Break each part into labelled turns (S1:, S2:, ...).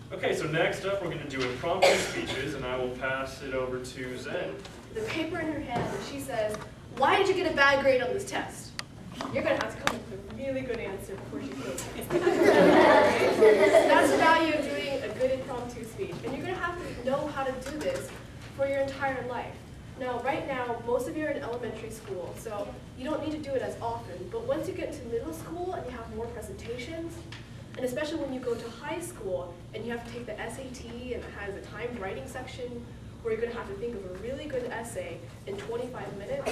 S1: Okay, so next up we're going to do impromptu speeches, and I will pass it over to Zen.
S2: The paper in her hand, and she says, "Why did you get a bad grade on this test?" You're going to have to come up with a really good answer before she goes. That's the value of doing a good impromptu speech. And you're going to have to know how to do this for your entire life. Now, right now, most of you are in elementary school, so you don't need to do it as often. But once you get into middle school and you have more presentations, and especially when you go to high school and you have to take the SAT and it has a timed writing section where you're going to have to think of a really good essay in 25 minutes,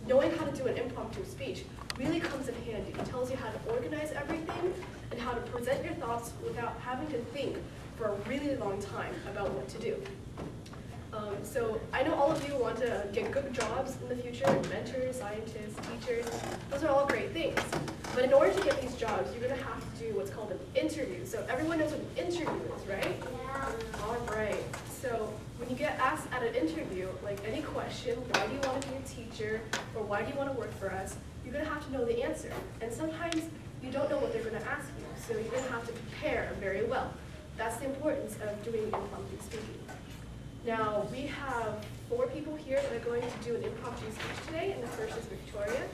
S2: knowing how to do an impromptu speech really comes in handy. It tells you how to organize everything and how to present your thoughts without having to think for a really long time about what to do. So I know all of you want to get good jobs in the future, mentors, scientists, teachers. Those are all great things. But in order to get these jobs, you're going to have to do what's called an interview. So everyone knows what an interview is, right? Yeah. All right. So when you get asked at an interview, like any question, why do you want to be a teacher, or why do you want to work for us, you're going to have to know the answer. And sometimes you don't know what they're going to ask you, so you're going to have to prepare very well. That's the importance of doing impromptu speaking. Now, we have 4 people here that are going to do an impromptu speech today, and the first is Victoria.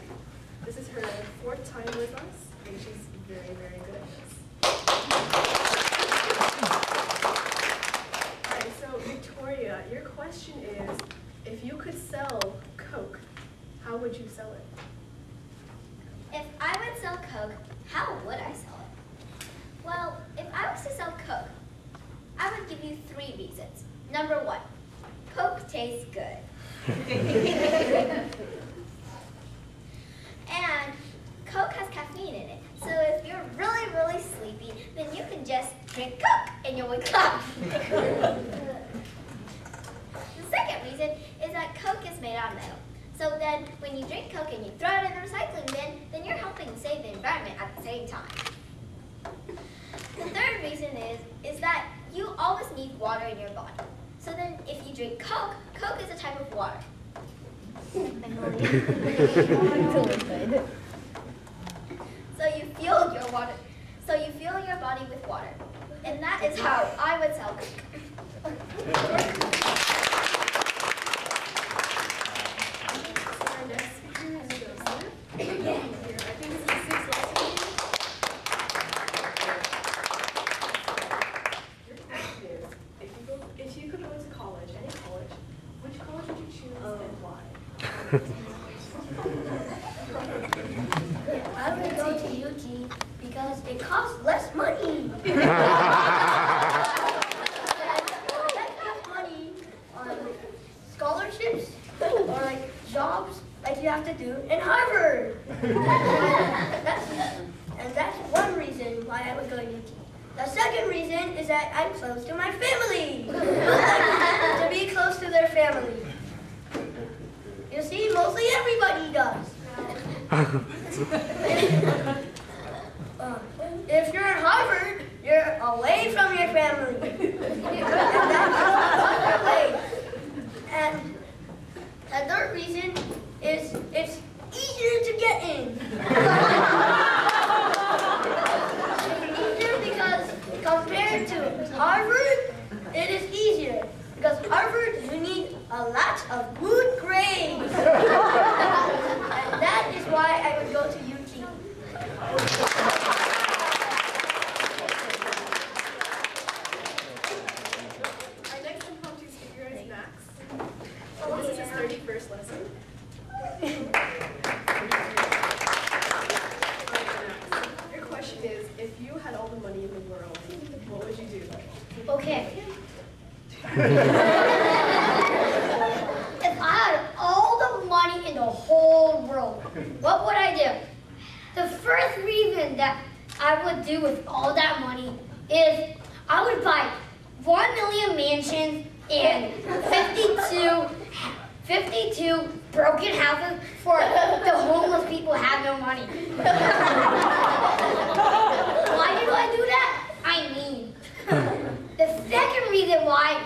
S2: This is her 4th time with us, and she's very, very good at this. All right, so Victoria, your question is, if you could sell Coke, how would you sell it?
S3: If I would sell Coke, how would I sell it? Well, if I was to sell Coke, I would give you 3 reasons. Number 1, Coke tastes good. And Coke has caffeine in it. So if you're really, really sleepy, then you can just drink Coke and you'll wake up. The second reason is that Coke is made out of metal. So then when you drink Coke and you throw it in the recycling bin, then you're helping save the environment at the same time. The third reason is that you always need water in your body. So then if you drink Coke, Coke is a type of water. So you fuel your water. So you fuel your body with water. And that is how I would sell Coke.
S2: Our next speaker is Joseph. I think this is the 6th lesson. Your question is, if you could go to college, any college, which college would you choose and why?
S4: I would go to UT because it costs less money. Money on scholarships or like jobs like you have to do in Harvard. And that's one reason why I would go to UT. The second reason is that I'm close to my family. To be close to their family. You see, mostly everybody does. If you're at Harvard, you're away from your family. And that's another way. And the third reason is it's easier to get in. Easier because compared to Harvard, it is easier. Because Harvard, you need a lot of good grades. And that is why I would go to UT.
S2: Our next impromptu speaker is Max. This is his 31st lesson. Your question is, if you had all the money in the world, what would you do?
S4: Okay. If I had all the money in the whole world, what would I do? The first reason that I would do with all that money is I would buy 1 million mansions and 52 broken houses for the homeless people who have no money. Why do I do that? I mean, the second reason why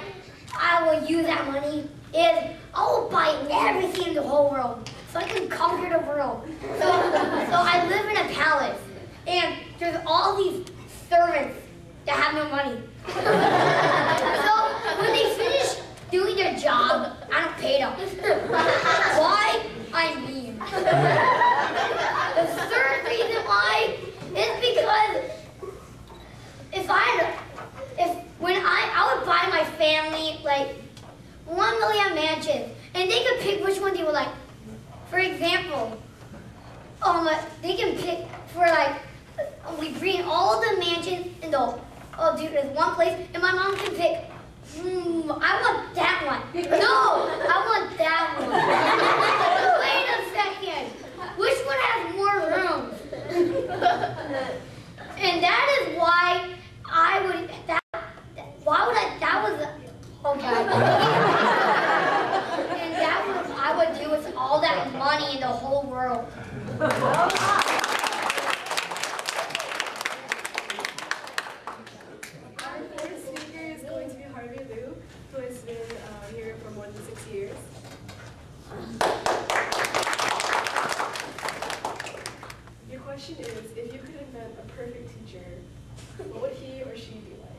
S4: I will use that money is I will buy everything in the whole world so I can conquer the world. So I live in a palace and there's all these servants that have no money. So when they finish doing their job, I don't pay them. Why? I'm mean. The third reason why is because when I would buy my family like 1 million mansions, and they could pick which one they would like. For example, they can pick for like we bring all the mansions in there's one place, and my mom can pick. I want that one. No, I want that one. Wait a second. Which one has more room? And that is why I would. That was. Okay. And that was what I would do with all that money in the whole world.
S2: Our fourth speaker is going to be Harvey Liu, who has been here for more than 6 years. Your question is, if you could invent a perfect teacher, what would he or she be like?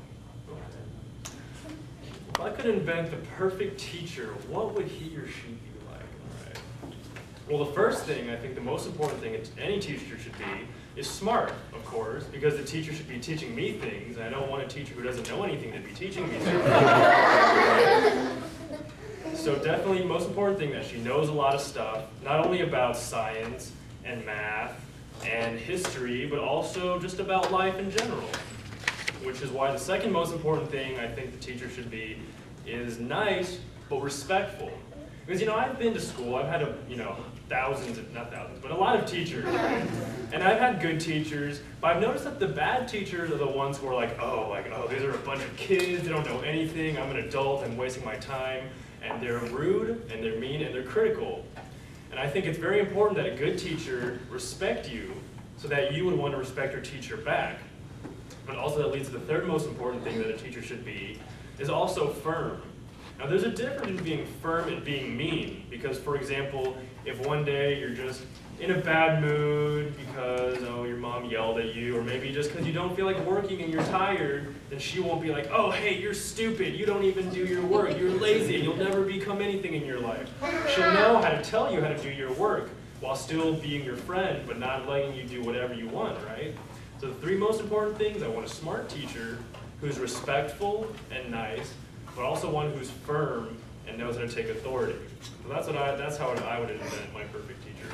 S1: If I could invent the perfect teacher, what would he or she be like? All right. Well, the first thing, I think the most important thing any teacher should be is smart, of course, because the teacher should be teaching me things, and I don't want a teacher who doesn't know anything to be teaching me things. So definitely, most important thing that she knows a lot of stuff, not only about science and math and history, but also just about life in general. Which is why the second most important thing I think the teacher should be is nice, but respectful. Because, I've been to school, I've had, not thousands, but a lot of teachers, right? And I've had good teachers, but I've noticed that the bad teachers are the ones who are like, oh, these are a bunch of kids, they don't know anything, I'm an adult, I'm wasting my time, and they're rude, and they're mean, and they're critical. And I think it's very important that a good teacher respect you so that you would want to respect your teacher back. But also that leads to the third most important thing that a teacher should be, is also firm. Now there's a difference in being firm and being mean, because for example, if one day you're just in a bad mood because, your mom yelled at you, or maybe just because you don't feel like working and you're tired, then she won't be like, oh, hey, you're stupid, you don't even do your work, you're lazy, and you'll never become anything in your life. She'll know how to tell you how to do your work, while still being your friend, but not letting you do whatever you want, right? So the three most important things, I want a smart teacher who's respectful and nice, but also one who's firm and knows how to take authority. So that's how I would invent my perfect teacher.